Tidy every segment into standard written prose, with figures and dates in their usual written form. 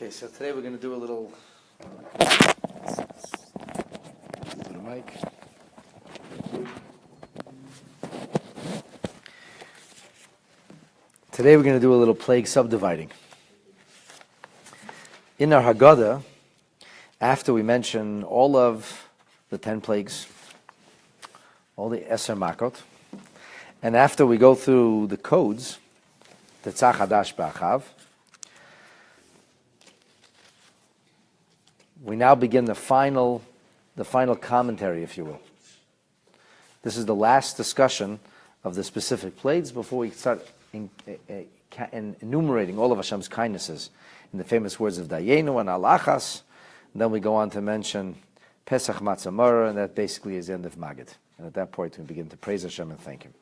Okay, so today we're going to do a little mic. Today we're going to do a little plague subdividing. In our Haggadah, after we mention all of the 10 plagues, all the Eser Makot, and after we go through the codes, the Tzach Hadash B'Achav, we now begin the final commentary, if you will. This is the last discussion of the specific plagues before we start enumerating all of Hashem's kindnesses in the famous words of Dayenu and Al-Achas. And then we go on to mention Pesach Matzah Maror, and that basically is the end of Magid. And at that point, we begin to praise Hashem and thank Him.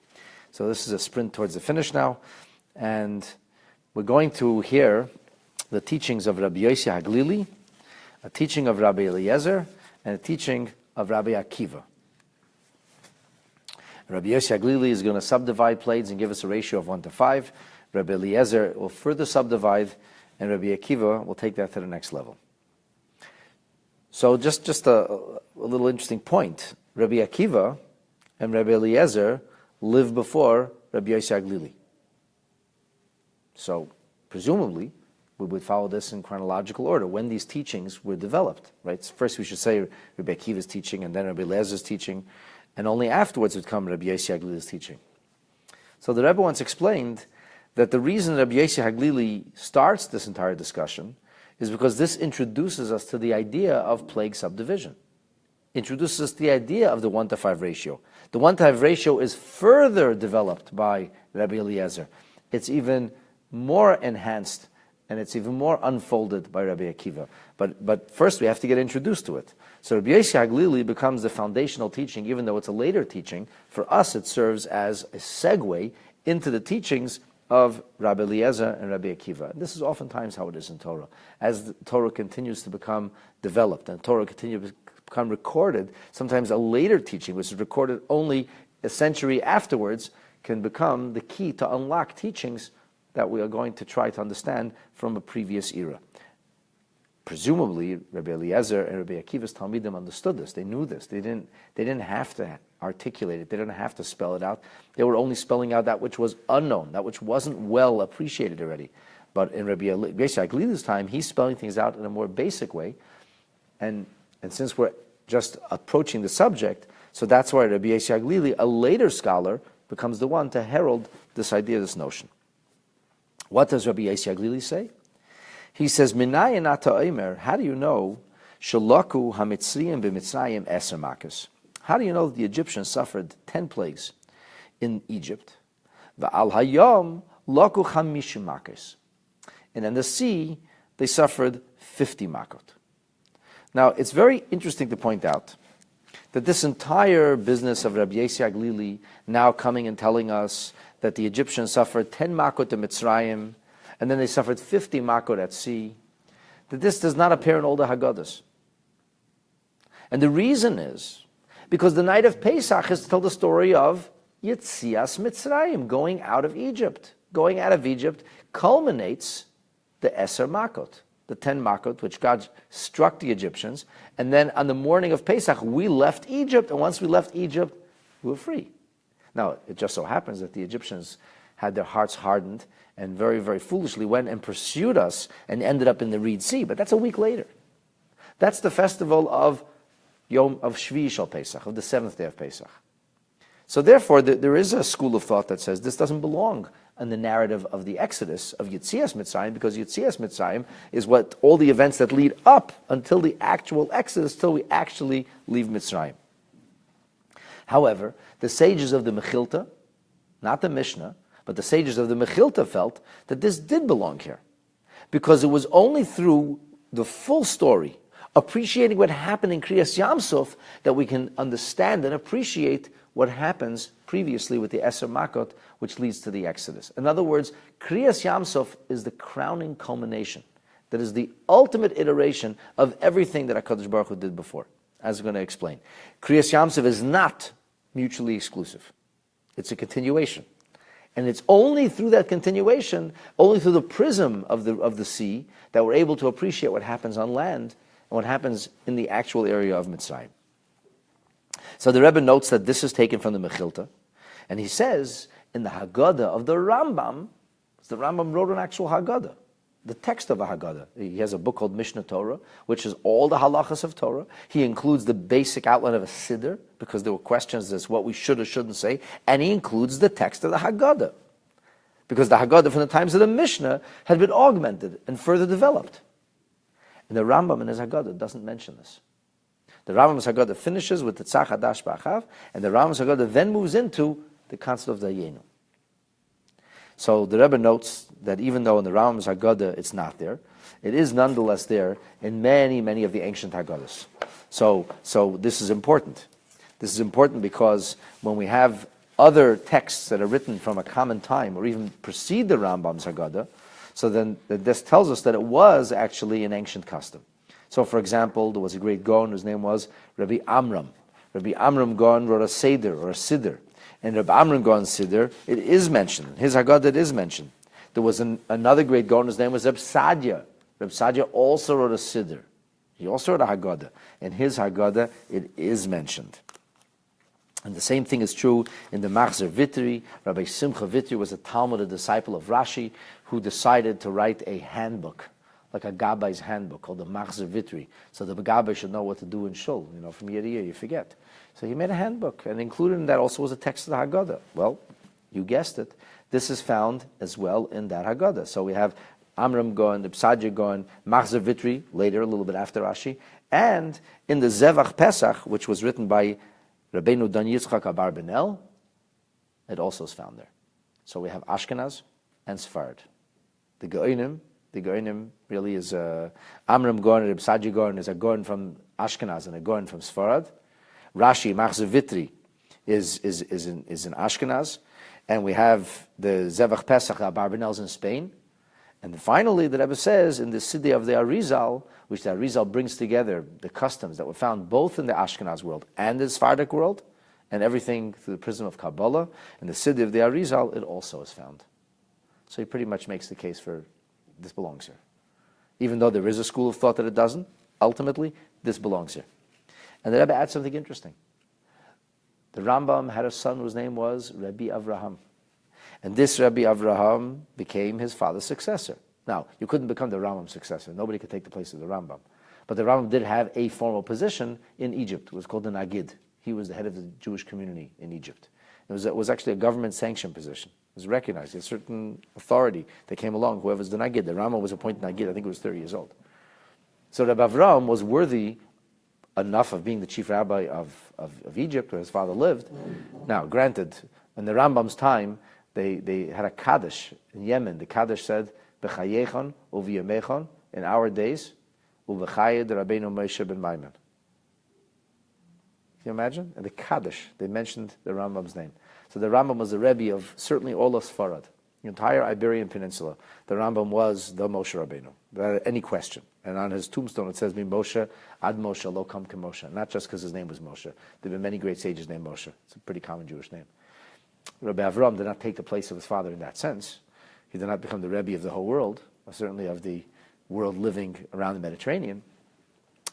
So this is a sprint towards the finish now, and we're going to hear the teachings of Rabbi Yossi Haglili, a teaching of Rabbi Eliezer, and a teaching of Rabbi Akiva. Rabbi Yossi Haglili is going to subdivide plagues and give us a ratio of 1 to 5. Rabbi Eliezer will further subdivide, and Rabbi Akiva will take that to the next level. So just a little interesting point. Rabbi Akiva and Rabbi Eliezer lived before Rabbi Yossi Haglili. So presumably, we would follow this in chronological order, when these teachings were developed, right? So first we should say Rabbi Akiva's teaching, and then Rabbi Eliezer's teaching, and only afterwards would come Rabbi Yossi Haglili's teaching. So the Rebbe once explained that the reason Rabbi Yossi Haglili starts this entire discussion is because this introduces us to the idea of plague subdivision. Introduces us to the idea of the 1 to 5 ratio. The 1 to 5 ratio is further developed by Rabbi Eliezer. It's even more enhanced, and it's even more unfolded by Rabbi Akiva. But first we have to get introduced to it. So Rabbi Yossi Haglili becomes the foundational teaching, even though it's a later teaching. For us it serves as a segue into the teachings of Rabbi Eliezer and Rabbi Akiva. And this is oftentimes how it is in Torah. As the Torah continues to become developed and Torah continues to become recorded, sometimes a later teaching, which is recorded only a century afterwards, can become the key to unlock teachings that we are going to try to understand from a previous era. Presumably, Rabbi Eliezer and Rabbi Akiva's Talmidim understood this. They knew this. They didn't have to articulate it. They didn't have to spell it out. They were only spelling out that which was unknown, that which wasn't well appreciated already. But in Rabbi Yossi Haglili's time, he's spelling things out in a more basic way. And since we're just approaching the subject, so that's why Rabbi Yossi Haglili, a later scholar, becomes the one to herald this idea, this notion. What does Rabbi Yossi Haglili say? He says, Minayin ata omer, how do you know shalaku hamitzriyim b'mitzrayim eser makas? How do you know that the Egyptians suffered 10 plagues in Egypt? Va'al hayom laku chamishim makas. And in the sea, they suffered 50 makot. Now, it's very interesting to point out that this entire business of Rabbi Yossi Haglili now coming and telling us that the Egyptians suffered 10 makot in Mitzrayim, and then they suffered 50 makot at sea, that this does not appear in all the Haggadahs. And the reason is because the night of Pesach is to tell the story of Yetzias Mitzrayim, going out of Egypt. Going out of Egypt culminates the Eser Makot, the 10 makot, which God struck the Egyptians, and then on the morning of Pesach, we left Egypt, and once we left Egypt, we were free. Now, it just so happens that the Egyptians had their hearts hardened and very, very foolishly went and pursued us and ended up in the Reed Sea, but that's a week later. That's the festival of Yom of Shvi Shal Pesach, of the 7th day of Pesach. So therefore, there is a school of thought that says this doesn't belong in the narrative of the Exodus of Yetzias Mitzrayim, because Yetzias Mitzrayim is what all the events that lead up until the actual Exodus, till we actually leave Mitzrayim. However, the sages of the Mechilta, not the Mishnah, but the sages of the Mechilta felt that this did belong here, because it was only through the full story, appreciating what happened in Kriyas Yamsuf, that we can understand and appreciate what happens previously with the Eser Makot, which leads to the Exodus. In other words, Kriyas Yamsuf is the crowning culmination. That is the ultimate iteration of everything that HaKadosh Baruch Hu did before, as I'm going to explain. Kriyas Yamsuf is not mutually exclusive. It's a continuation. And it's only through that continuation, only through the prism of the sea, that we're able to appreciate what happens on land and what happens in the actual area of Mitzrayim. So the Rebbe notes that this is taken from the Mechilta, and he says in the Haggadah of the Rambam wrote an actual Haggadah, the text of a Haggadah. He has a book called Mishnah Torah, which is all the halachas of Torah. He includes the basic outline of a siddur, because there were questions as what we should or shouldn't say, and he includes the text of the Haggadah, because the Haggadah from the times of the Mishnah had been augmented and further developed. And the Rambam in his Haggadah doesn't mention this. The Rambam's Haggadah finishes with the Tzach Hadash B'Achav, and the Rambam's Haggadah then moves into the concept of Dayenu. So the Rebbe notes that even though in the Rambam's Haggadah it's not there, it is nonetheless there in many, many of the ancient Haggadahs. So this is important. This is important because when we have other texts that are written from a common time or even precede the Rambam's Haggadah, so then this tells us that it was actually an ancient custom. So for example, there was a great Gaon whose name was Rabbi Amram. Rabbi Amram Gaon wrote a Seder or a Siddur. And Rabbi Amram Gaon's Siddur, it is mentioned. His Haggadah, it is mentioned. There was another great Gaon whose name was Reb Sadia. Reb Sadia also wrote a Siddur. He also wrote a Haggadah. In his Haggadah, it is mentioned. And the same thing is true in the Machzer Vitri. Rabbi Simcha Vitri was a Talmud, a disciple of Rashi, who decided to write a handbook, like a Gabai's handbook called the Machzer Vitri, so the Gabai should know what to do in Shul. From year to year, you forget. So he made a handbook, and included in that also was a text of the Haggadah. Well, you guessed it. This is found as well in that Haggadah. So we have Amram Gaon, the Psadia Gaon, Machzer Vitri, later, a little bit after Rashi, and in the Zevach Pesach, which was written by Rabbeinu Dan Yitzchak Abar Benel, it also is found there. So we have Ashkenaz and Sfarad. The Goinim really is Amram Gaon and Psadia Gaon is a Gaon from Ashkenaz and a Gaon from Sfarad. Rashi, Machzer Vitri, is in Ashkenaz, and we have the Zevach Pesach, Abar Benel's in Spain, and then finally the Rebbe says in the city of the Arizal, which the Arizal brings together the customs that were found both in the Ashkenaz world and the Sephardic world, and everything through the prism of Kabbalah, in the city of the Arizal, it also is found. So he pretty much makes the case for this belongs here. Even though there is a school of thought that it doesn't, ultimately, this belongs here. And the Rebbe adds something interesting. The Rambam had a son whose name was Rabbi Avraham. And this Rabbi Avraham became his father's successor. Now, you couldn't become the Rambam's successor. Nobody could take the place of the Rambam. But the Rambam did have a formal position in Egypt. It was called the Nagid. He was the head of the Jewish community in Egypt. It was actually a government-sanctioned position. It was recognized. There's a certain authority that came along, whoever's the Nagid. The Rambam was appointed Nagid, I think he was 30 years old. So Rabbi Avraham was worthy enough of being the chief rabbi of Egypt, where his father lived. Now, granted, in the Rambam's time, they had a Kaddish in Yemen. The Kaddish said, B'chayechon uv'yamechon, in our days, uv'chayed Rabbeinu Moshe ben Maimon. Can you imagine? In the Kaddish, they mentioned the Rambam's name. So the Rambam was the Rebbe of certainly all of Sfarad, the entire Iberian Peninsula. The Rambam was the Moshe Rabbeinu, without any question. And on his tombstone it says, Moshe ad Moshe lo kam Moshe. Not just because his name was Moshe. There have been many great sages named Moshe. It's a pretty common Jewish name. Rabbi Avraham did not take the place of his father in that sense. He did not become the Rebbe of the whole world, or certainly of the world living around the Mediterranean.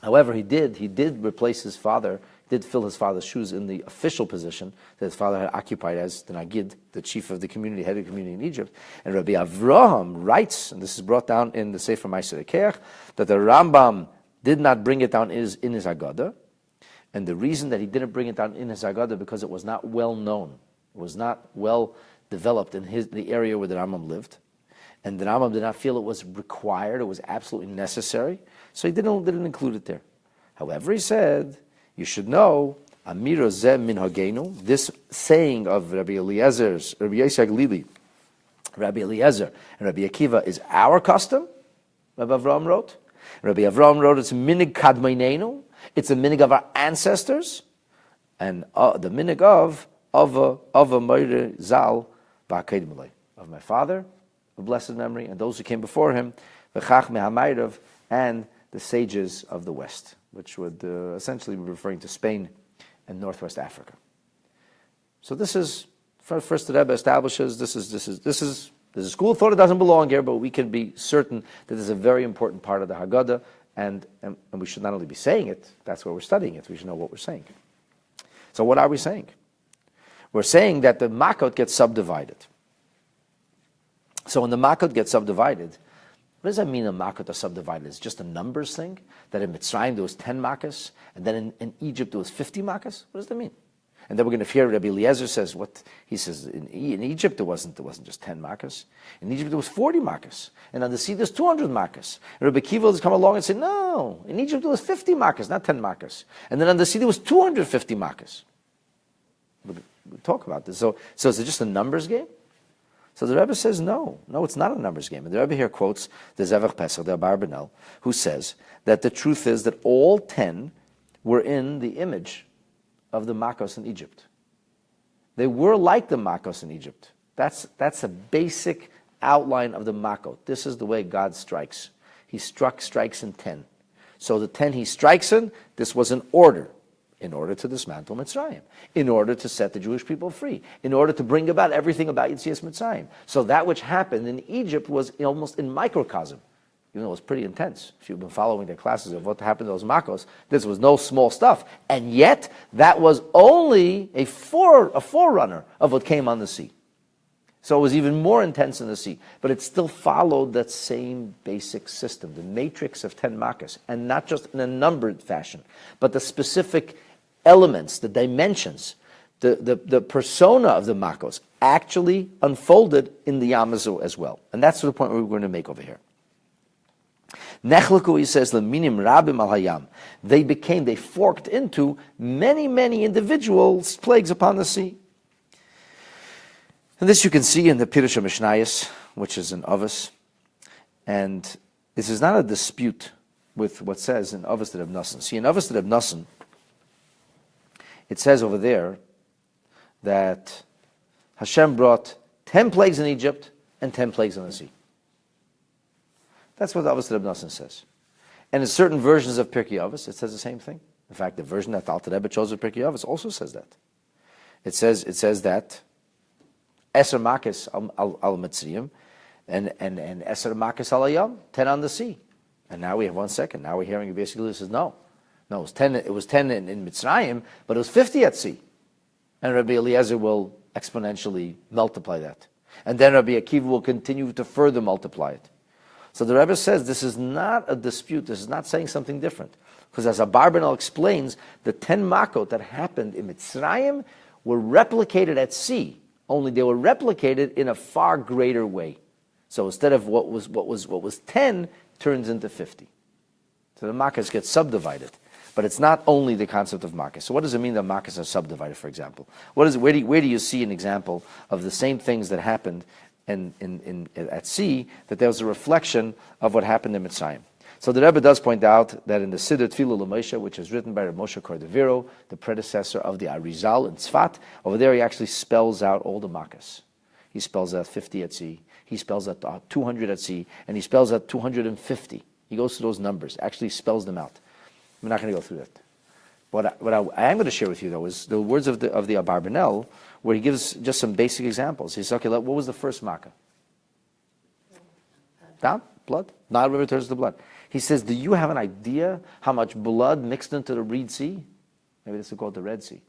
However, he did replace his father, did fill his father's shoes in the official position that his father had occupied as the Nagid, the chief of the community, head of the community in Egypt. And Rabbi Avraham writes, and this is brought down in the Sefer Ma'aser Ekeach, that the Rambam did not bring it down in his Haggadah. And the reason that he didn't bring it down in his Haggadah because it was not well known, it was not well developed in the area where the Rambam lived. And the Rambam did not feel it was required, it was absolutely necessary, so he didn't include it there. However, he said, you should know, Amira Zeh min Hagenu, this saying of Rabbi Eliezer's, Rabbi Yisrael Lili, Rabbi Eliezer, and Rabbi Akiva is our custom, Rabbi Avraham wrote. Rabbi Avraham wrote, it's minig kadmeinenu, it's a minig of our ancestors, and the minig of Meir Zal Ba'akedim Alei, of my father, of blessed memory, and those who came before him, v'chach me'hamayrav, and the sages of the West, which would essentially be referring to Spain and Northwest Africa. So this is First, the Rebbe establishes there's a school of thought that doesn't belong here, but we can be certain that this is a very important part of the Haggadah, and we should not only be saying it, that's why we're studying it, we should know what we're saying. So what are we saying? We're saying that the Makot gets subdivided. So when the Makot gets subdivided, what does that mean, a Makot are subdivided? It's just a numbers thing? That in Mitzrayim there was 10 Makas, and then in Egypt there was 50 Makas? What does that mean? And then we're going to hear Rabbi Eliezer says, what he says, in Egypt there wasn't just 10 Makas. In Egypt there was 40 Makas. And on the sea there's 200 Makas. And Rabbi Kiva has come along and said, no, in Egypt there was 50 Makas, not 10 Makas. And then on the sea there was 250 Makas. We'll talk about this. So is it just a numbers game? So the Rebbe says, no, it's not a numbers game. And the Rebbe here quotes the Zevach Pesach, the Rabbi Mendel, who says that the truth is that all 10 were in the image of the Makos in Egypt. They were like the Makos in Egypt. That's a basic outline of the Makot. This is the way God strikes. He strikes in 10. So the 10 he strikes in, this was an order. In order to dismantle Mitzrayim, in order to set the Jewish people free, in order to bring about everything about Yetzias Mitzrayim. So that which happened in Egypt was almost in microcosm, even though it was pretty intense. If you've been following the classes of what happened to those Makos, this was no small stuff. And yet, that was only a forerunner of what came on the sea. So it was even more intense in the sea. But it still followed that same basic system, the matrix of 10 Makas, and not just in a numbered fashion, but the specific elements, the dimensions, the persona of the Makos actually unfolded in the Yamazu as well. And that's the point we're going to make over here. Nechleku, he says, leminim rabim al hayam. They forked into many, many individual plagues upon the sea. And this you can see in the Pirush Mishnayos, which is in Avos. And this is not a dispute with what says in Avos Reb Nosson. See, in Avos Reb Nosson, it says over there that Hashem brought 10 plagues in Egypt and 10 plagues on the sea. That's what Avos Reb Nosson says. And in certain versions of Pirkei Avos, it says the same thing. In fact, the version that Alter Rebbe chose of Pirkei Avos also says that. It says that Eser Makis al Mitzrayim and Eser Makis al Hayam, 10 on the sea. And now we have 1 second. Now we're hearing basically says no, it was 10 in Mitzrayim, but it was 50 at sea. And Rabbi Eliezer will exponentially multiply that. And then Rabbi Akiva will continue to further multiply it. So the Rebbe says this is not a dispute, this is not saying something different. Because as Abarbanel explains, the 10 Makot that happened in Mitzrayim were replicated at sea. Only they were replicated in a far greater way. So instead of what was 10 turns into 50. So the Makas get subdivided. But it's not only the concept of Makas. So what does it mean that Makas are subdivided, for example? Where do you see an example of the same things that happened at sea, that there was a reflection of what happened in Mitzrayim? So the Rebbe does point out that in the Siddur Tefillah L'Moshe, which is written by Rav Moshe Cordovero, the predecessor of the Arizal in Tzfat, over there he actually spells out all the Makas. He spells out 50 at sea, he spells out 200 at sea, and he spells out 250. He goes through those numbers, actually spells them out. We're not going to go through that. What I am going to share with you, though, is the words of the Abarbanel, where he gives just some basic examples. He says, okay, what was the first Makkah? Down? Blood? Nile River turns to blood. He says, do you have an idea how much blood mixed into the Red Sea? Maybe this is called the Red Sea.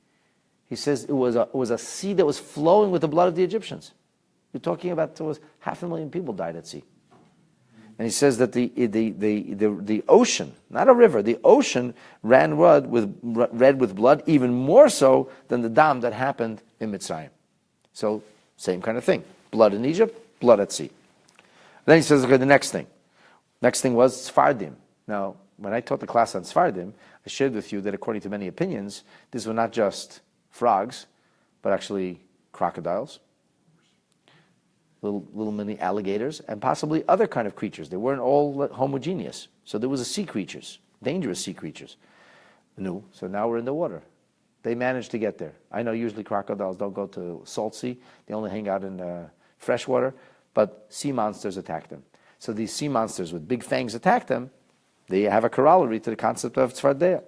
He says it was a sea that was flowing with the blood of the Egyptians. You're talking about 500,000 people died at sea. And he says that the ocean, not a river, the ocean ran red with blood, even more so than the dam that happened in Mitzrayim. So, same kind of thing. Blood in Egypt, blood at sea. Then he says, okay, the next thing. Next thing was Sfardim. Now, when I taught the class on Sfardim, I shared with you that according to many opinions, these were not just frogs, but actually crocodiles, little mini alligators, and possibly other kind of creatures. They weren't all homogeneous. So there was sea creatures, dangerous sea creatures. So now we're in the water. They managed to get there. I know usually crocodiles don't go to salt sea. They only hang out in fresh water, but sea monsters attack them. So these sea monsters with big fangs attack them. They have a corollary to the concept of tzvardeya.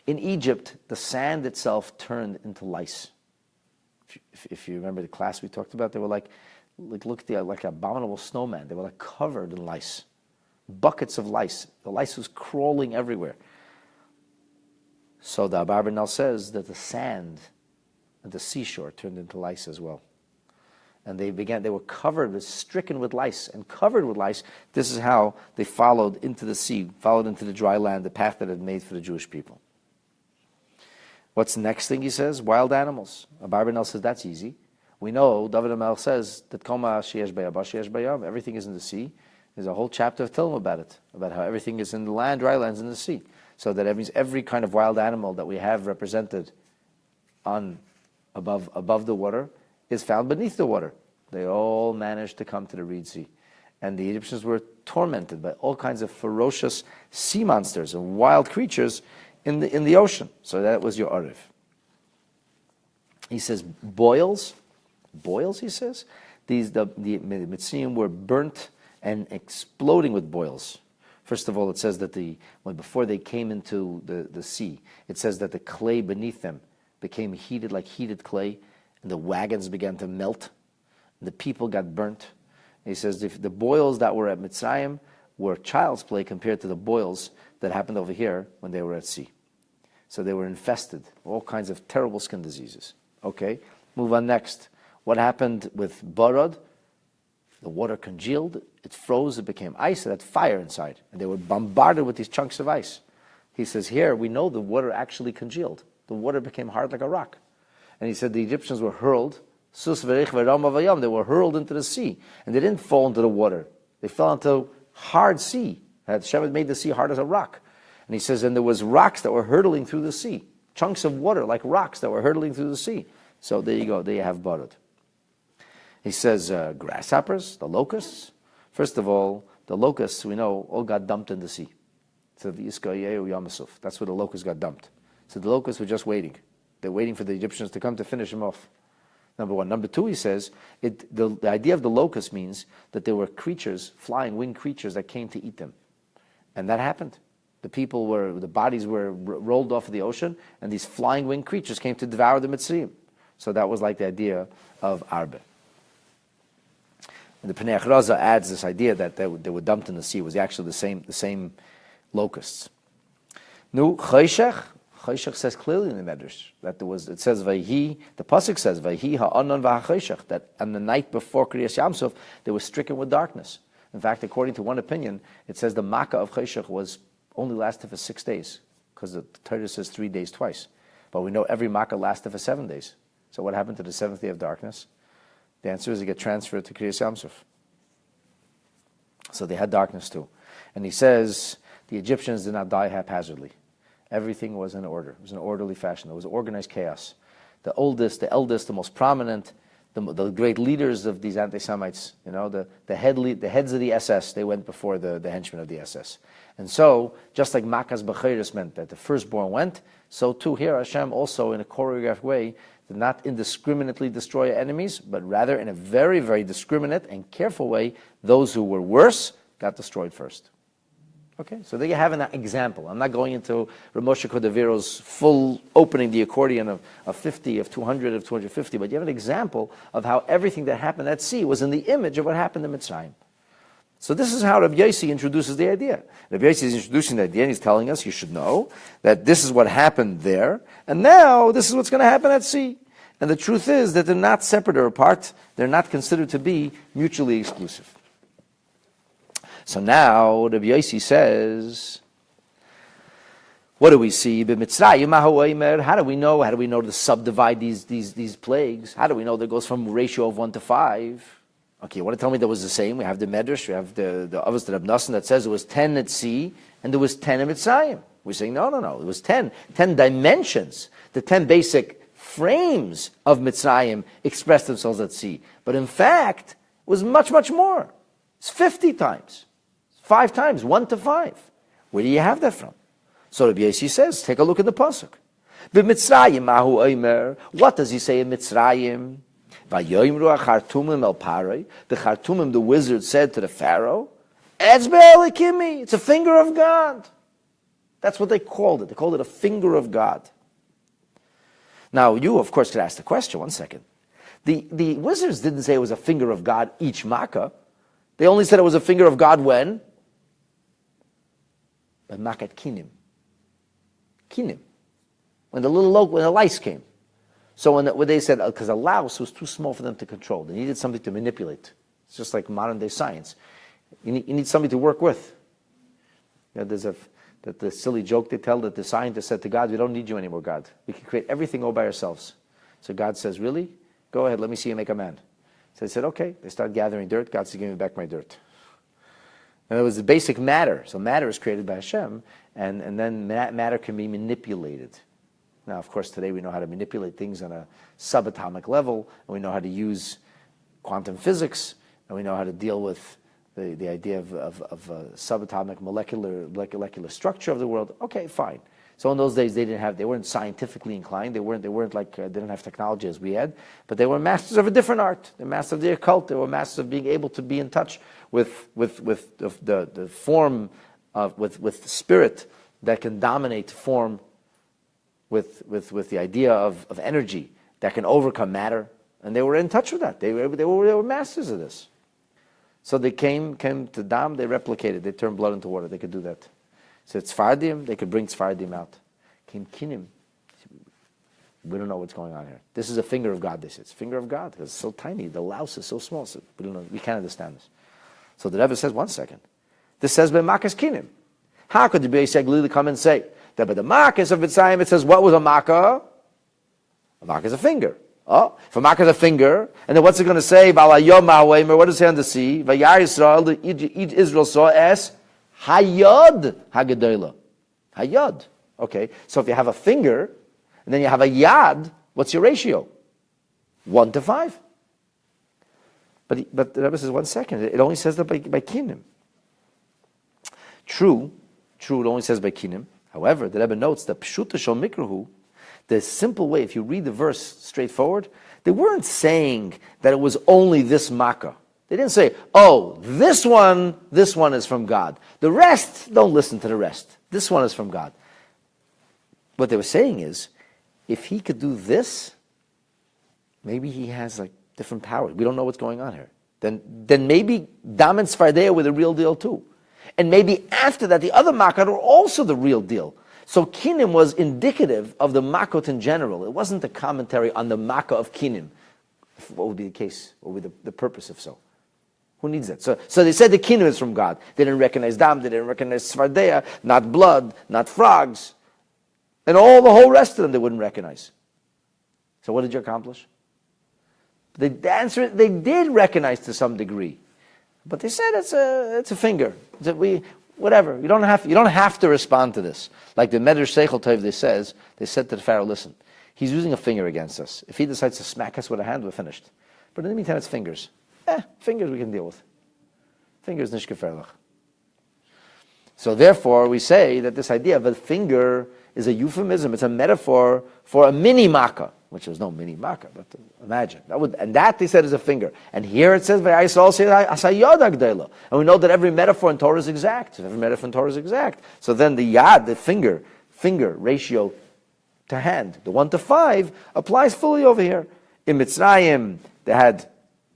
In Egypt, the sand itself turned into lice. if you remember the class we talked about, they were like look at the like abominable snowman. They were like covered in lice, buckets of lice. The lice was crawling everywhere. So the Rabbi Mendel says that the sand at the seashore turned into lice as well. And they were covered, stricken with lice, and covered with lice. This is how they followed into the sea, followed into the dry land, the path that had made for the Jewish people. What's the next thing he says? Wild animals. Rabbi Mendel says that's easy. We know, David HaMelech says that Koma sheyesh bayabah sheyesh bayam, everything is in the sea. There's a whole chapter of Tehillim about it, about how everything is in the land, dry lands in the sea. So that means every kind of wild animal that we have represented above the water is found beneath the water. They all managed to come to the Reed Sea. And the Egyptians were tormented by all kinds of ferocious sea monsters and wild creatures in the ocean. So that was your Arif. He says, boils, he says. The Mitzrayim were burnt and exploding with boils. First of all, it says that before they came into the sea, it says that the clay beneath them became heated like heated clay, and the wagons began to melt, and the people got burnt. And he says the boils that were at Mitzrayim were child's play compared to the boils that happened over here when they were at sea. So they were infested, all kinds of terrible skin diseases. Okay, move on next. What happened with Barad? The water congealed, it froze, it became ice, it had fire inside. And they were bombarded with these chunks of ice. He says, here, we know the water actually congealed. The water became hard like a rock. And he said the Egyptians were hurled, they were hurled into the sea. And they didn't fall into the water. They fell into hard sea. Hashem had made the sea hard as a rock. And he says, and there was rocks that were hurtling through the sea. Chunks of water, like rocks that were hurtling through the sea. So there you go, there you have Barad. He says grasshoppers, the locusts. First of all, the locusts, we know, all got dumped in the sea. So that's where the locusts got dumped. So the locusts were just waiting. They're waiting for the Egyptians to come to finish them off. Number one. Number two, he says, the idea of the locust means that there were creatures, flying winged creatures that came to eat them. And that happened. The bodies were rolled off of the ocean, and these flying winged creatures came to devour the Mitzrayim. So that was like the idea of Arbe. And the Pnei Achraza adds this idea that they were dumped in the sea. It was actually the same locusts. Nu Chayshech. Chayshech says clearly in the Medrash that it says Vayhi. The pasuk says Vayhi ha'anon v'ha'chayshech, that on the night before Kriyas Yamsuf they were stricken with darkness. In fact, according to one opinion, it says the Makkah of Chayshech only lasted for 6 days, because the Torah says 3 days twice. But we know every Makkah lasted for 7 days. So what happened to the 7th day of darkness? The answer is it get transferred to Kriyas Yamsuf. So they had darkness too. And he says the Egyptians did not die haphazardly. Everything was in order. It was in an orderly fashion. There was organized chaos. The oldest, the eldest, the most prominent, the great leaders of these anti-Semites, the heads of the SS, they went before the henchmen of the SS. And so, just like Makkah's Bechiris meant that the firstborn went, so too here Hashem also in a choreographed way did not indiscriminately destroy enemies, but rather in a very, very discriminate and careful way, those who were worse got destroyed first. Okay, so there you have an example. I'm not going into Rav Moshe Cordeviro's full opening the accordion of 50, of 200, of 250, but you have an example of how everything that happened at sea was in the image of what happened in Mitzrayim. So this is how Rabbi Yossi introduces the idea. Rabbi Yossi is introducing the idea, and he's telling us, you should know, that this is what happened there, and now this is what's going to happen at sea. And the truth is that they're not separate or apart. They're not considered to be mutually exclusive. So now Rabbi Yossi says, what do we see? How do we know? How do we know to subdivide these plagues? How do we know that it goes from ratio of 1 to 5? Okay, you want to tell me that was the same? We have the Medrash, we have the Avos that Abnasan that says it was 10 at sea and there was 10 in Mitzrayim. We're saying no. It was 10 dimensions. The 10 basic frames of Mitzrayim expressed themselves at sea. But in fact, it was much, much more. It's 50 times. 5 times, 1 to 5. Where do you have that from? So Rabbi Yossi says, take a look at the pasuk. B'Mitzrayim mahu omer. What does he say in Mitzrayim? Vayoyimru ha'chartumim el parei. The Chartumim, the wizard, said to the Pharaoh, Etzbe Elikimi. It's a finger of God. That's what they called it. They called it a finger of God. Now, you, of course, could ask the question, one second. The wizards didn't say it was a finger of God each makkah. They only said it was a finger of God when? By makat kinim. Kinim. When the lice came. So when they said, because a louse was too small for them to control. They needed something to manipulate. It's just like modern day science. You need somebody to work with. There's the silly joke they tell that the scientist said to God, we don't need you anymore, God. We can create everything all by ourselves. So God says, really? Go ahead, let me see you make a man. So they said, okay. They start gathering dirt. God said, give me back my dirt. And it was the basic matter. So matter is created by Hashem, and then that matter can be manipulated. Now, of course, today we know how to manipulate things on a subatomic level, and we know how to use quantum physics, and we know how to deal with the idea of subatomic molecular structure of the world. Okay, fine. So in those days, they weren't scientifically inclined. They weren't like they didn't have technology as we had, but they were masters of a different art. They're masters of the occult. They were masters of being able to be in touch with the form with the spirit that can dominate form, with the idea of energy that can overcome matter, and they were in touch with that. They were masters of this. So they came to Dam. They replicated. They turned blood into water. They could do that. So it's Tzfardim, they could bring Tzfardim out. Came Kinim. We don't know what's going on here. This is a finger of God, they said. It's a finger of God, because it's so tiny. The louse is so small. So we don't know. We can't understand this. So the Rebbe says, one second. This says by Makas Kinim. How could the Beis Yaglili come and say that by the Makas of Mitzrayim it says what was a Makkah? A Makkah is a finger. Oh, if a Makkah is a finger, and then what's it going to say? What does it say on the sea? Vayar Yisrael, Israel saw as Hayod Haggadah. Hayod. Okay, so if you have a finger, and then you have a yad, what's your ratio? 1 to 5. But the Rebbe says, 1 second, it only says that by kinim. True, it only says by kinim. However, the Rebbe notes that pshuta shel mikrahu, the simple way, if you read the verse straightforward, they weren't saying that it was only this makkah. They didn't say, oh, this one is from God. The rest, don't listen to the rest. This one is from God. What they were saying is, if he could do this, maybe he has like different powers. We don't know what's going on here. Then maybe Dam and Tzfardea were the real deal too. And maybe after that, the other Makkot were also the real deal. So Kinim was indicative of the Makkot in general. It wasn't a commentary on the Makkah of Kinim. What would be the case? What would be the purpose if so? Who needs that? So they said the Kinim is from God. They didn't recognize Dam, they didn't recognize Tzfardea, not blood, not frogs. And the whole rest of them they wouldn't recognize. So what did you accomplish? The answer, they did recognize to some degree. But they said it's a finger. Whatever. You don't have to respond to this. Like the Medrash Seichel Tov, they said to the Pharaoh, listen, he's using a finger against us. If he decides to smack us with a hand, we're finished. But in the meantime, it's fingers. Fingers we can deal with. Fingers nicht gefährlich. So therefore, we say that this idea of a finger is a euphemism. It's a metaphor for a mini makkah, which there's no mini makkah, but imagine. That they said is a finger. And here it says, and we know that every metaphor in Torah is exact. Every metaphor in Torah is exact. So then the yad, the finger ratio to hand, the 1 to 5, applies fully over here. In Mitzrayim, they had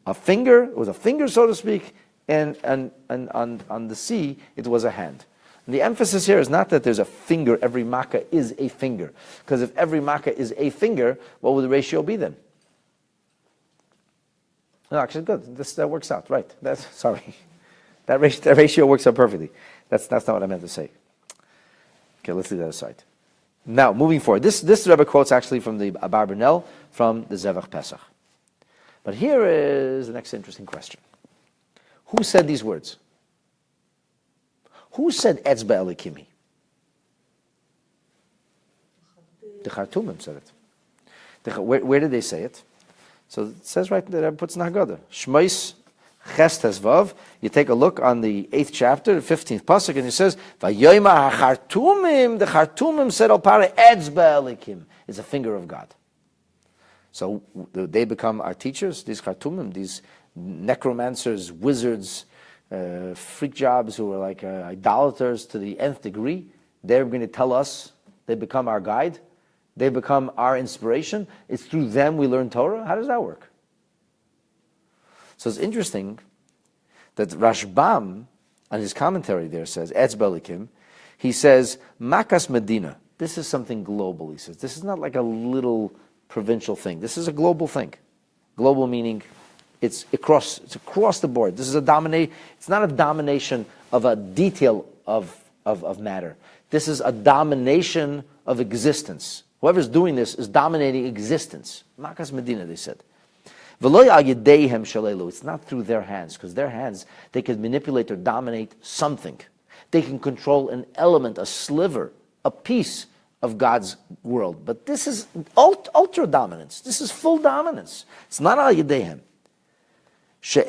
a finger, it was a finger, so to speak, and on the sea, it was a hand. And the emphasis here is not that there's a finger, every makkah is a finger. Because if every makkah is a finger, what would the ratio be then? No, actually, good. That works out, right. That ratio works out perfectly. That's not what I meant to say. Okay, let's leave that aside. Now, moving forward. This Rebbe quotes actually from the Rabbi Mendel from the Zevach Pesach. But here is the next interesting question. Who said these words? Who said Etzba Elikimi? The Khartoumim said it. Where did they say it? So it says right there, it puts in Haggadah. Shmois Ches Tezvav. You take a look on the 8th chapter, the 15th pasuk, and it says, Vayoyma HaChartoumim. The Khartoumim said Al Pare Etzba Elikim. It's a finger of God. So they become our teachers, these Khartoumim, these necromancers, wizards, freak jobs who are like idolaters to the nth degree. They're going to tell us, they become our guide, they become our inspiration. It's through them we learn Torah. How does that work? So it's interesting that Rashbam, on his commentary there, says, Etz Belikim, he says, Makas Medina. This is something global, he says. This is not like a little provincial thing. This is a global thing. Global meaning it's across the board. This is it's not a domination of a detail of matter. This is a domination of existence. Whoever's doing this is dominating existence. Makas Medina, they said. It's not through their hands, because their hands, they can manipulate or dominate something. They can control an element, a sliver, a piece of God's world. But this is ultra dominance. This is full dominance. It's not al yedehem. If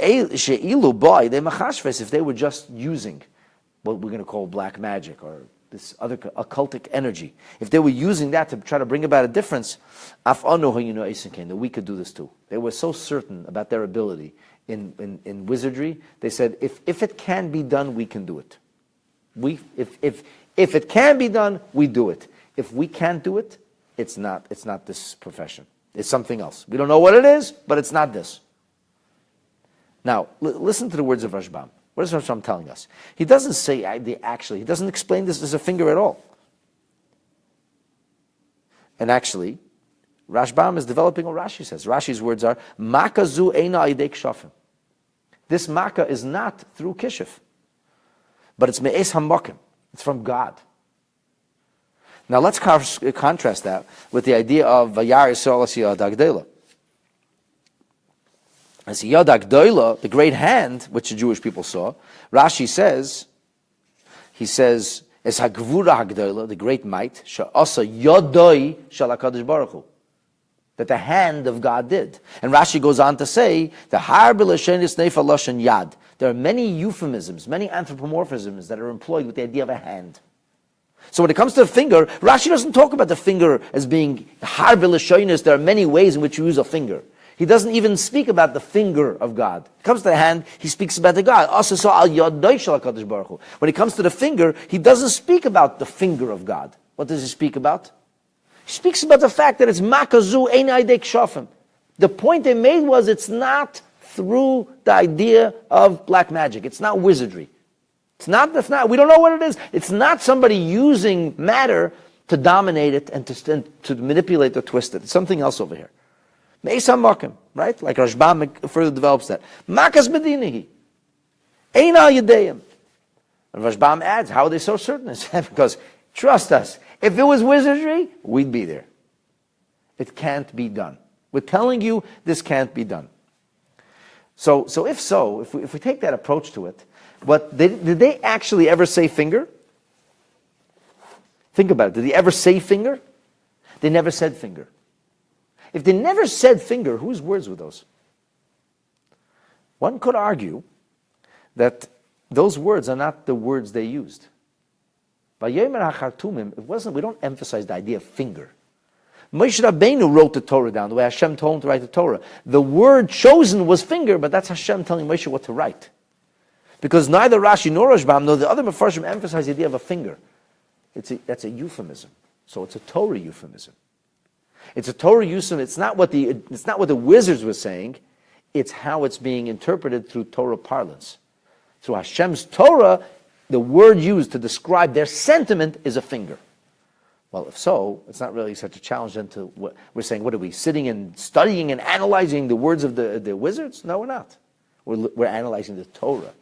they were just using what we're going to call black magic or this other occultic energy, if they were using that to try to bring about a difference, that we could do this too. They were so certain about their ability in wizardry. They said, if it can be done, we can do it. If it can be done, we do it. If we can't do it, it's not this profession. It's something else. We don't know what it is, but it's not this. Now, listen to the words of Rashbam. What is Rashbam telling us? He doesn't say he doesn't explain this as a finger at all. And actually, Rashbam is developing what Rashi says. Rashi's words are, Maka zu eina idei kshafim. This Maka is not through kishuf, but it's me'es hamakim. It's from God. Now let's contrast that with the idea of Vayar Yisrael Asiyah Dagdela. As Yad Agdoila, the great hand, which the Jewish people saw, Rashi says, as Hagvura Hagdoila, the great might, Sha'asa Yodoi Shal HaKadosh Baruch Hu, that the hand of God did. And Rashi goes on to say, the Har B'Lashenis Neifa Lashon Yad. There are many euphemisms, many anthropomorphisms that are employed with the idea of a hand. So when it comes to the finger, Rashi doesn't talk about the finger as being Har B'Lashenis. There are many ways in which you use a finger. He doesn't even speak about the finger of God. When it comes to the hand, he speaks about the God. When it comes to the finger, he doesn't speak about the finger of God. What does he speak about? He speaks about the fact that it's makazu ein aidei kshafim. The point they made was it's not through the idea of black magic. It's not wizardry. We don't know what it is. It's not somebody using matter to dominate it and to manipulate or twist it. It's something else over here. Me'esam makim, right? Like Rashbam further develops that. Makas medinihi. Ein al yedeim. And Rashbam adds, how are they so certain? Because, trust us, if it was wizardry, we'd be there. It can't be done. We're telling you this can't be done. So if we take that approach to it, did they actually ever say finger? Think about it. Did he ever say finger? They never said finger. If they never said finger, whose words were those? One could argue that those words are not the words they used. By Yomer HaChartumim, we don't emphasize the idea of finger. Moshe Rabbeinu wrote the Torah down, the way Hashem told him to write the Torah. The word chosen was finger, but that's Hashem telling Moshe what to write. Because neither Rashi nor Rashbam nor the other Mefarshim emphasize the idea of a finger. That's a euphemism. So it's a Torah euphemism. It's a Torah euphemism. It's not what the wizards were saying. It's how it's being interpreted through Torah parlance. Through Hashem's Torah, the word used to describe their sentiment is a finger. Well, if so, it's not really such a challenge then to what we're saying. What are we sitting and studying and analyzing the words of the wizards? No, we're not. We're analyzing the Torah.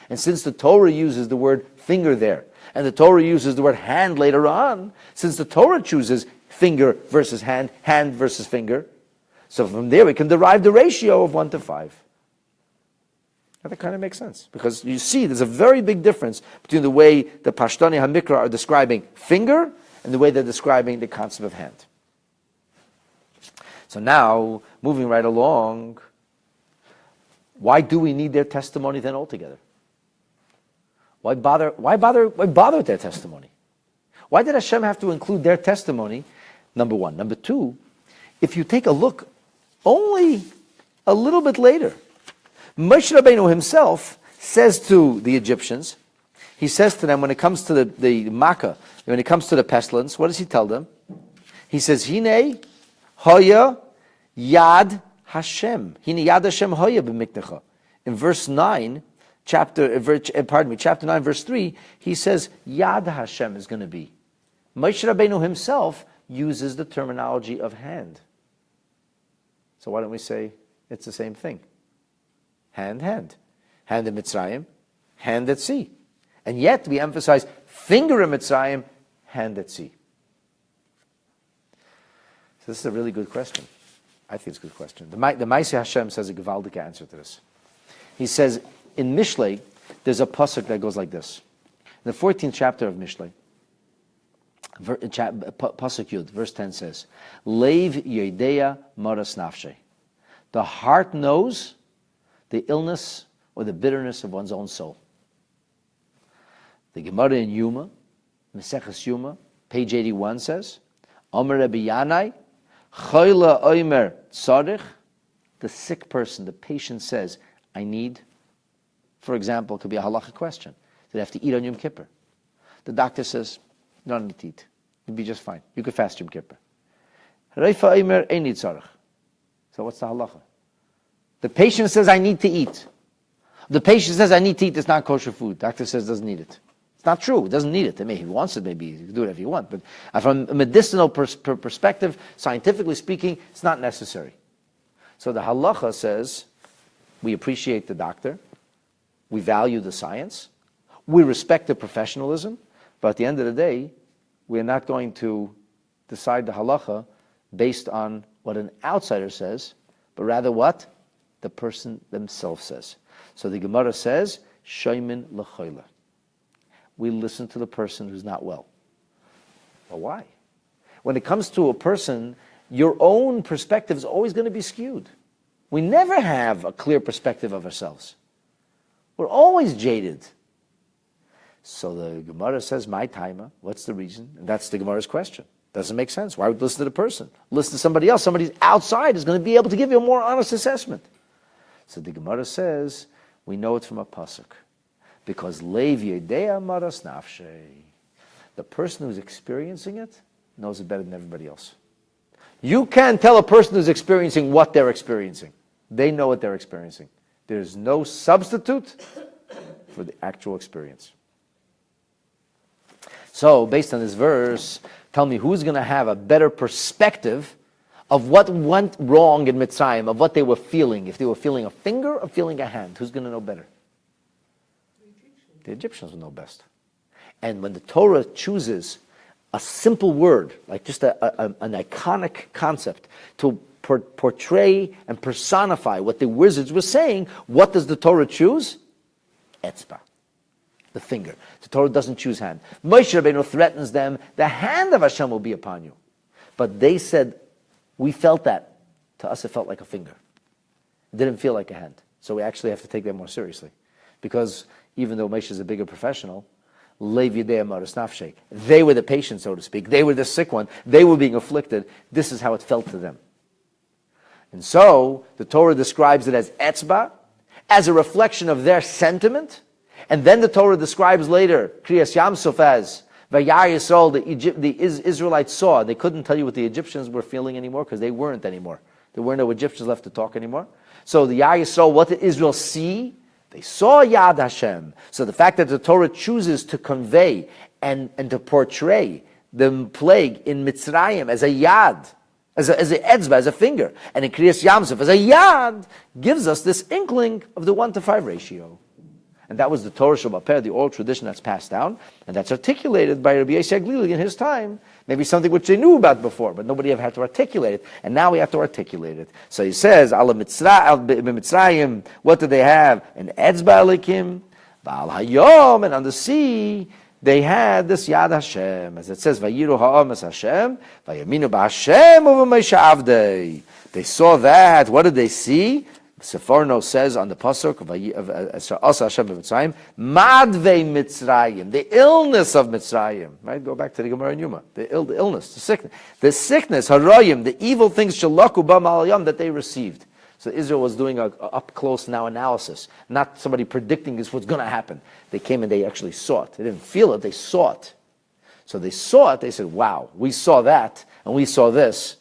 And since the Torah uses the word finger there, and the Torah uses the word hand later on, since the Torah chooses finger versus hand, hand versus finger, so from there we can derive the ratio of 1 to 5. And that kind of makes sense. Because you see, there's a very big difference between the way the Pashtani HaMikra are describing finger and the way they're describing the concept of hand. So now, moving right along, why do we need their testimony then altogether? Why bother with their testimony? Why did Hashem have to include their testimony? Number one. Number two, if you take a look only a little bit later, Moshe Rabbeinu himself says to the Egyptians, he says to them when it comes to the Makkah, when it comes to the pestilence, what does he tell them? He says, Hine hoya yad Hashem. Hine yad Hashem hoya b'miknecha. in verse 9, chapter 9, verse 3, he says, Yad Hashem is going to be. Moshe Rabbeinu himself uses the terminology of hand. So why don't we say it's the same thing? Hand, hand. Hand in Mitzrayim, hand at sea. And yet we emphasize finger in Mitzrayim, hand at sea. So this is a really good question. I think it's a good question. The Maaseh Hashem says a gewaldige answer to this. He says, in Mishlei, there's a pasuk that goes like this. In the 14th chapter of Mishlei, pasuk Yud, verse 10 says, Leiv Yodea Maras Nafshe. The heart knows the illness or the bitterness of one's own soul. The Gemara in Yuma, Meseches Yuma, page 81 says, Omer Rabbi Yanai, Chayla Omer Tzarich, the sick person, the patient says, I need, for example, it could be a halachic question. Do they have to eat on Yom Kippur? The doctor says, you don't need to eat. You'll be just fine. You could fast Yom Kippur. Reifa Omer Ein Tzarich. So what's the halacha? The patient says, I need to eat. The patient says, I need to eat this non-kosher food. Doctor says, doesn't need it. It's not true. He doesn't need it. I mean, if he wants it, maybe you can do whatever you want. But from a medicinal perspective, scientifically speaking, it's not necessary. So the halacha says, we appreciate the doctor, we value the science, we respect the professionalism, but at the end of the day, we're not going to decide the halacha based on what an outsider says, but rather what the person themselves says. So the Gemara says, Shoimin l'choila. We listen to the person who's not well. Well, why? When it comes to a person, your own perspective is always going to be skewed. We never have a clear perspective of ourselves. We're always jaded. So the Gemara says, my taima, what's the reason? And that's the Gemara's question. Doesn't make sense. Why would you listen to the person? Listen to somebody else. Somebody outside is going to be able to give you a more honest assessment. So the Gemara says, we know it from a pasuk. Because Leiv Yodea Maras Nafshe. The person who's experiencing it knows it better than everybody else. You can't tell a person who's experiencing what they're experiencing. They know what they're experiencing. There's no substitute for the actual experience. So, based on this verse, tell me who's going to have a better perspective of what went wrong in Mitzrayim, of what they were feeling. If they were feeling a finger or feeling a hand, who's going to know better? The Egyptians will know best. And when the Torah chooses a simple word, like just an iconic concept, to portray and personify what the wizards were saying, what does the Torah choose? Etzba, the finger. The Torah doesn't choose hand. Moshe Rabbeinu threatens them, the hand of Hashem will be upon you. But they said, we felt that. To us it felt like a finger. It didn't feel like a hand. So we actually have to take that more seriously. Because even though Moshe is a bigger professional, Leiv Yodea Maras Nafshe, they were the patient, so to speak. They were the sick one. They were being afflicted. This is how it felt to them. And so, the Torah describes it as etzba, as a reflection of their sentiment. And then the Torah describes later, Kriyas Yamsuf as, Vayar Yisrael, the Israelites saw. They couldn't tell you what the Egyptians were feeling anymore, because they weren't anymore. There weren't no Egyptians left to talk anymore. So the Yar Yisrael, what did Israel see? They saw Yad Hashem. So the fact that the Torah chooses to convey and to portray the plague in Mitzrayim as a Yad, as a etzba, as a finger, and in Kriyas Yamsuf as a Yad, gives us this inkling of the 1-to-5 ratio. And that was the Torah Shabbat, the oral tradition that's passed down, and that's articulated by Rabbi Yossi in his time. Maybe something which they knew about before, but nobody ever had to articulate it. And now we have to articulate it. So he says, Ala Mitzrayim, what do they have? An etzba alikim, Ba'al Hayom, and on the sea, they had this Yad Hashem. As it says, Vayiru ha'om es Hashem, Vayaminu ba'Hashem over Moshe Avdei. They saw that. What did they see? Seforno says on the pasuk of Asa Hashem Mitzrayim, Madvei Mitzrayim, the illness of Mitzrayim. Right, go back to the Gemara in Yuma. The illness, the sickness, Harayim, the evil things Shalaku Ba'Malayam that they received. So Israel was doing a up close now analysis, not somebody predicting this what's going to happen. They came and they actually saw it. They didn't feel it; they saw it. So they saw it. They said, "Wow, we saw that, and we saw this.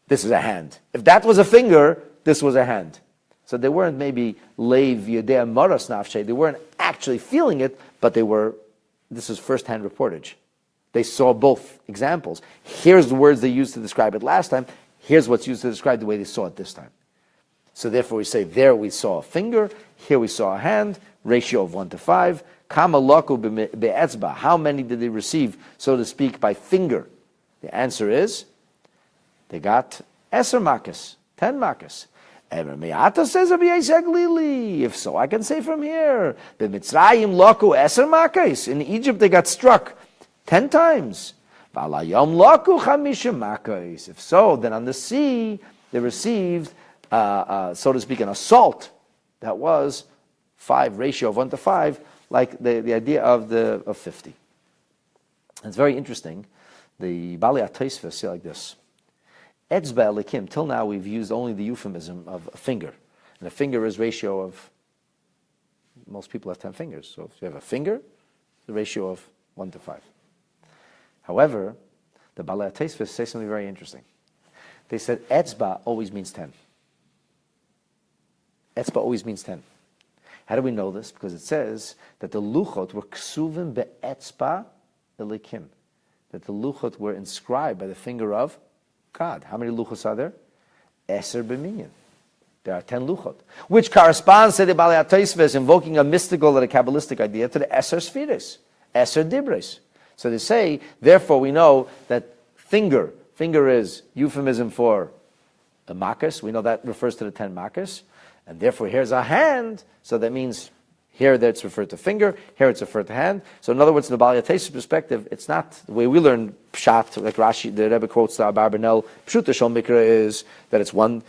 This is a hand. If that was a finger, this was a hand." So they weren't maybe leiv yedei maras nafshe. They weren't actually feeling it, but this is first-hand reportage. They saw both examples. Here's the words they used to describe it last time. Here's what's used to describe the way they saw it this time. So therefore we say, there we saw a finger, here we saw a hand, ratio of 1 to 5. Kama laku be'etzba. How many did they receive, so to speak, by finger? The answer is, they got eser makas, 10 makas. Says if so, I can say from here, B'mitzrayim laku eser makas. In Egypt they got struck 10 times. V'alayom laku chamishim makas. If so, then on the sea they received, so to speak, an assault that was 5, ratio of 1 to 5, like the idea of 50. And it's very interesting. The Bali Ataisva say like this. Etzba elikim, till now we've used only the euphemism of a finger. And a finger is ratio of, most people have 10 fingers. So if you have a finger, the ratio of 1 to 5. However, the Bali Ataisva say something very interesting. They said etzba always means 10. Etzba always means 10. How do we know this? Because it says that the luchot were ksuvim be'etzba elikim. That the luchot were inscribed by the finger of God. How many luchos are there? Eser b'minyan. There are 10 luchot, which corresponds to the Balei HaTosfos invoking a mystical or a Kabbalistic idea to the Eser Sfiris, Eser Dibres. So they say, therefore we know that finger is euphemism for a makas. We know that refers to the 10 makas. And therefore here's a hand, so that means here that's referred to finger, here it's referred to hand. So in other words, in the Balei HaTosfos perspective, it's not the way we learn Pshat, like Rashi, the Rebbe quotes the Rabbi Mendel, Pshuta Shol Mikra is that it's one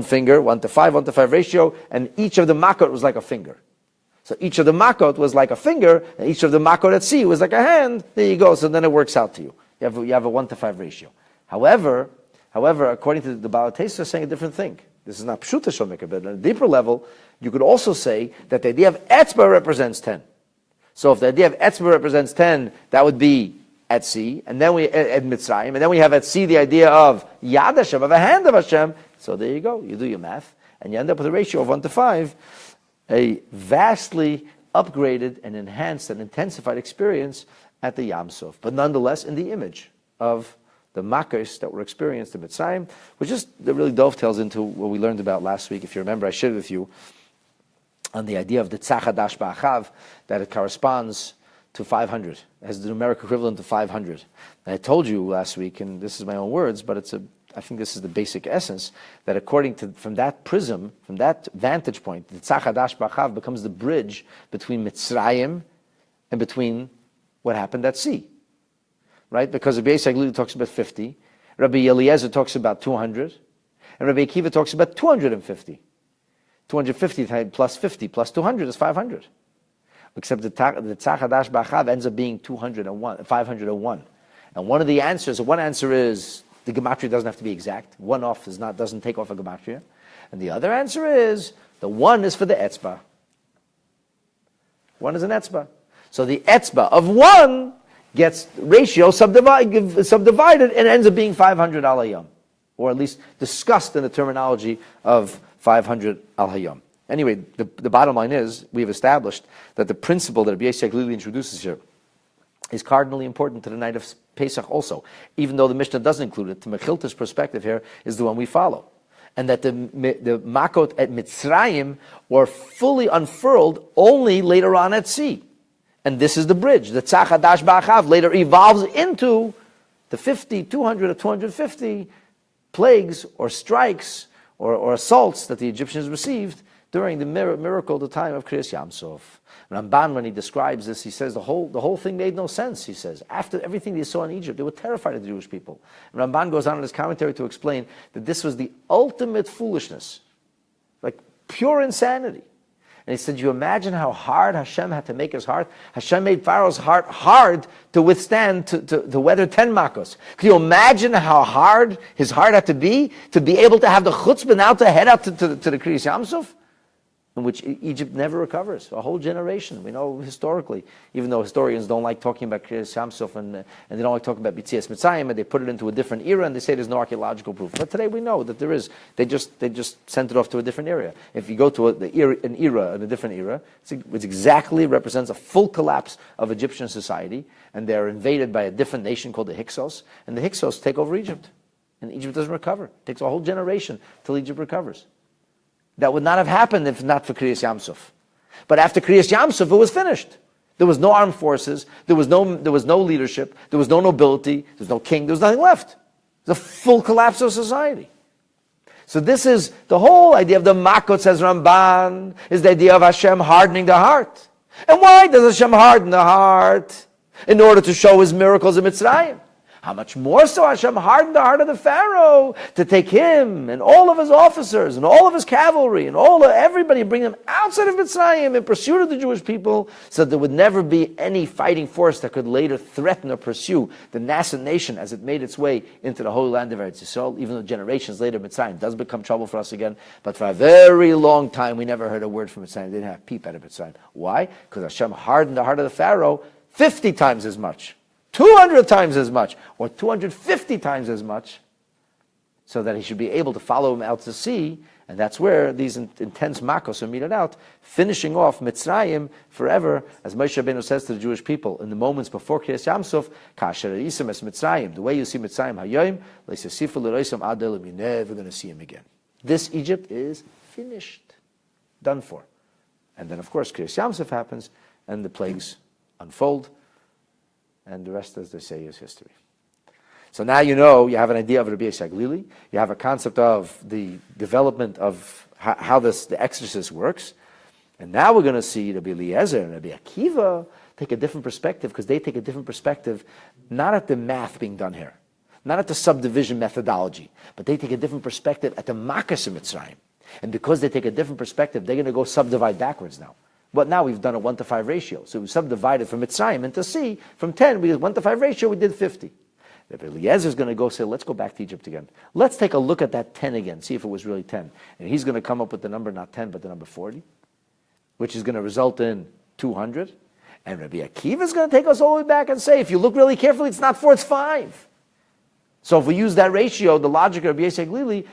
finger, 1 to 5 ratio, and each of the makot was like a finger. So each of the makot was like a finger, and each of the makot at sea was like a hand. There you go. So then it works out to you. You have a 1 to 5 ratio. However, according to the Balei HaTosfos, they're saying a different thing. This is not Pshuta Shol Mikra, but on a deeper level, you could also say that the idea of etzba represents 10. So if the idea of etzba represents 10, that would be at sea, and then we at Mitzrayim, and then we have at sea the idea of Yad Hashem, of a hand of Hashem. So there you go. You do your math, and you end up with a ratio of 1 to 5, a vastly upgraded and enhanced and intensified experience at the Yam Suf. But nonetheless, in the image of the makkos that were experienced in Mitzrayim, which just really dovetails into what we learned about last week. If you remember, I shared with you on the idea of the tzachadash ba'achav, that it corresponds to 500, has the numeric equivalent to 500. And I told you last week, and this is my own words, but I think this is the basic essence, that according to, from that prism, from that vantage point, the tzachadash ba'achav becomes the bridge between Mitzrayim and between what happened at sea. Right? Because Rabbi Yisrael talks about 50, Rabbi Eliezer talks about 200, and Rabbi Akiva talks about 250. 250 plus 50 plus 200 is 500. Except the Tzachadash B'Achav ends up being 501. And one answer is the gematria doesn't have to be exact. One off doesn't take off a gematria. And the other answer is the 1 is for the etzba. 1 is an etzba. So the etzba of 1 gets ratio subdivided and ends up being 500 al hayom, or at least discussed in the terminology of 500 al hayom. Anyway, the bottom line is we've established that the principle that Rabbi Yisrael introduces here is cardinally important to the night of Pesach also, even though the Mishnah doesn't include it. The Mechilta's perspective here is the one we follow, and that the makot at Mitzrayim were fully unfurled only later on at sea. And this is the bridge. The Tzachadash Ba'achav later evolves into the 50, 200, or 250 plagues or strikes or assaults that the Egyptians received during the miracle, the time of Kriyas Yam Suf. Ramban, when he describes this, he says the whole thing made no sense, he says. After everything they saw in Egypt, they were terrified of the Jewish people. And Ramban goes on in his commentary to explain that this was the ultimate foolishness, like pure insanity. And he said, you imagine how hard Hashem had to make his heart? Hashem made Pharaoh's heart hard to withstand, to weather 10 makos. Can you imagine how hard his heart had to be able to have the chutzpah now to head out to the Kriyas Yam Suf? in which Egypt never recovers. A whole generation. We know historically, even though historians don't like talking about Kriyas Yamsuf and they don't like talking about B'tzias Mitzrayim, and they put it into a different era, and they say there's no archaeological proof. But today we know that there is. They just sent it off to a different area. If you go to a different era, it exactly represents a full collapse of Egyptian society, and they're invaded by a different nation called the Hyksos, and the Hyksos take over Egypt. And Egypt doesn't recover. It takes a whole generation till Egypt recovers. That would not have happened if not for Kriyas Yamsuf. But after Kriyas Yamsuf, it was finished. There was no armed forces. There was no leadership. There was no nobility. There was no king. There was nothing left. It was a full collapse of society. So this is the whole idea of the Makot, says Ramban, is the idea of Hashem hardening the heart. And why does Hashem harden the heart? In order to show His miracles in Mitzrayim. How much more so Hashem hardened the heart of the Pharaoh to take him and all of his officers and all of his cavalry and everybody and bring them outside of Mitzrayim in pursuit of the Jewish people, so there would never be any fighting force that could later threaten or pursue the nascent nation as it made its way into the Holy Land of Eretz Yisrael. Even though generations later Mitzrayim does become trouble for us again, but for a very long time we never heard a word from Mitzrayim. They didn't have a peep out of Mitzrayim. Why? Because Hashem hardened the heart of the Pharaoh 50 times as much. 200 times as much, or 250 times as much, so that he should be able to follow him out to sea, and that's where these intense makos are meted out, finishing off Mitzrayim forever, as Moshe Rabbeinu says to the Jewish people in the moments before Kriyas Yamsuf, Kasher Yisem es Mitzrayim, the way you see Mitzrayim Hayoim, Leisasifu L'Roisam Adelim, you're never going to see him again. This Egypt is finished, done for. And then of course Kriyas Yamsuf happens, and the plagues unfold, and the rest, as they say, is history. So now you have an idea of Rabbi Glili, you have a concept of the development of how the exorcist works, and now we're going to see Rabbi Eliezer and Rabbi Akiva take a different perspective, because they take a different perspective, not at the math being done here, not at the subdivision methodology, but they take a different perspective at the Makas of Mitzrayim. And because they take a different perspective, they're going to go subdivide backwards now. But now we've done a 1-to-5 ratio. So we subdivided from Mitzrayim into sea. From 10, we did 1-to-5 ratio, we did 50. Rabbi Eliezer is going to go say, let's go back to Egypt again. Let's take a look at that 10 again, see if it was really 10. And he's going to come up with the number, not 10, but the number 40, which is going to result in 200. And Rabbi Akiva is going to take us all the way back and say, if you look really carefully, it's not 4, it's 5. So if we use that ratio, the logic of Rabbi Glili,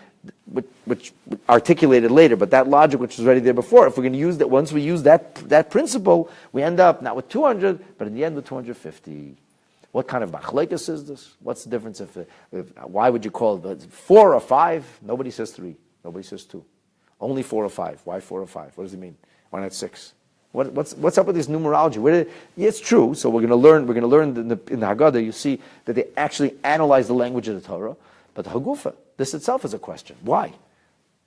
which articulated later, but that logic which was already there before, if we're going to use that, once we use that principle, we end up not with 200, but in the end with 250. What kind of machlekes is this? What's the difference if why would you call it 4 or 5? Nobody says 3. Nobody says 2. Only 4 or 5. Why 4 or 5? What does it mean? Why not 6? What's up with this numerology? It's true. So we're going to learn. We're going to learn in the Haggadah. You see that they actually analyze the language of the Torah, but the Hagufa, this itself is a question. Why?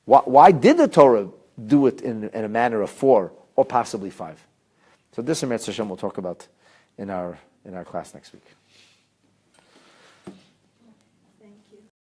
Why did the Torah do it in a manner of 4 or possibly 5? So this, Eretz Hashem, we'll talk about in our class next week.